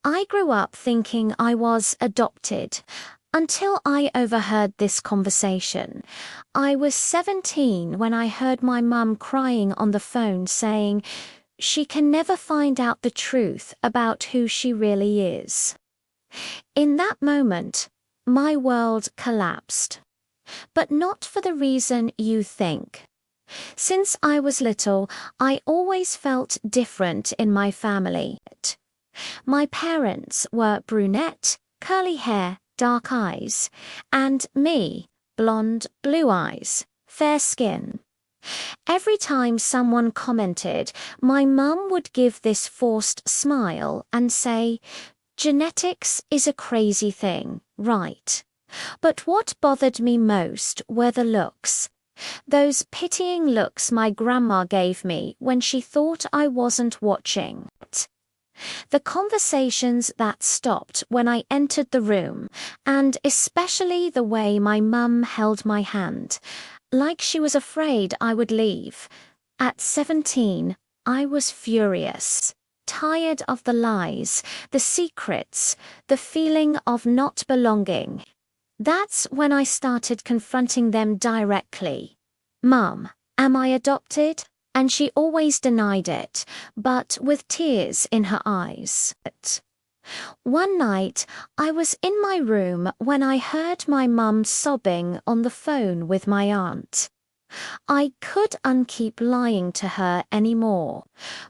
I grew up thinking I was adopted until I overheard this conversation. I was 17 when I heard my mum crying on the phone saying she can never find out the truth about who she really is. In that moment, my world collapsed. But not for the reason you think. Since I was little, I always felt different in my family. My parents were brunette, curly hair, dark eyes, and me, blonde, blue eyes, fair skin. Every time someone commented, my mum would give this forced smile and say, "Genetics is a crazy thing, right?" But what bothered me most were the looks. Those pitying looks my grandma gave me when she thought I wasn't watching. The conversations that stopped when I entered the room, and especially the way my mum held my hand, like she was afraid I would leave. At 17, I was furious. Tired of the lies, the secrets, the feeling of not belonging. That's when I started confronting them directly. "Mum, am I adopted?" And she always denied it, but with tears in her eyes. One night, I was in my room when I heard my mum sobbing on the phone with my aunt. I could unkeep lying to her anymore.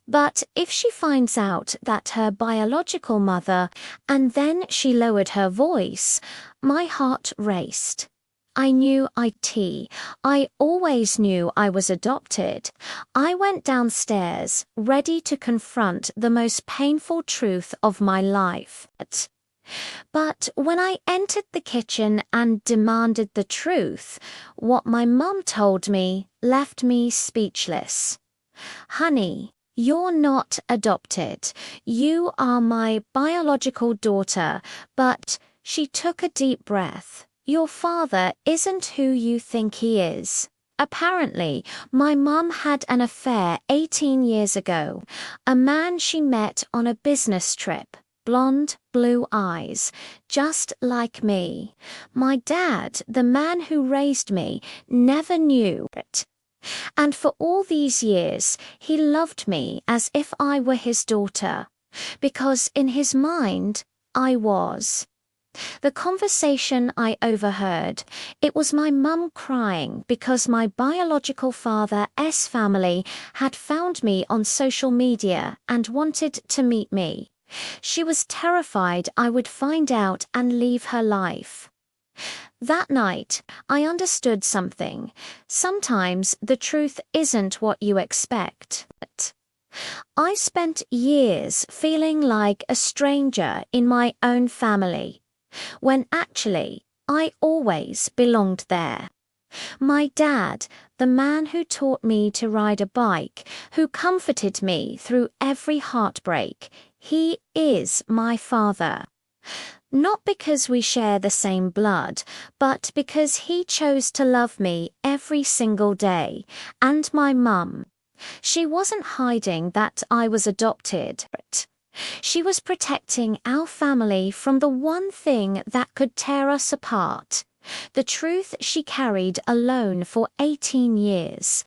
But if she finds out that her biological mother, and then she lowered her voice, my heart raced. I knew I always knew I was adopted. I went downstairs, ready to confront the most painful truth of my life. But when I entered the kitchen and demanded the truth, what my mum told me left me speechless. "Honey, you're not adopted. You are my biological daughter, but," she took a deep breath, "your father isn't who you think he is." Apparently, my mum had an affair 18 years ago, a man she met on a business trip. Blonde, blue eyes, just like me. My dad, the man who raised me, never knew it. And for all these years, he loved me as if I were his daughter, because in his mind, I was. The conversation I overheard, it was my mum crying because my biological father's family had found me on social media and wanted to meet me. She was terrified I would find out and leave her life. That night, I understood something. Sometimes the truth isn't what you expect. I spent years feeling like a stranger in my own family, when actually I always belonged there. My dad, the man who taught me to ride a bike, who comforted me through every heartbreak, he is my father. Not because we share the same blood, but because he chose to love me every single day, and my mum. She wasn't hiding that I was adopted. She was protecting our family from the one thing that could tear us apart, the truth she carried alone for 18 years.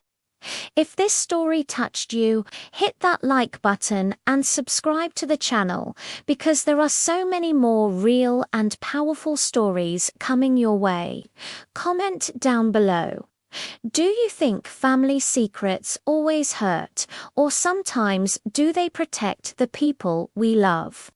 If this story touched you, hit that like button and subscribe to the channel, because there are so many more real and powerful stories coming your way. Comment down below. Do you think family secrets always hurt, or sometimes do they protect the people we love?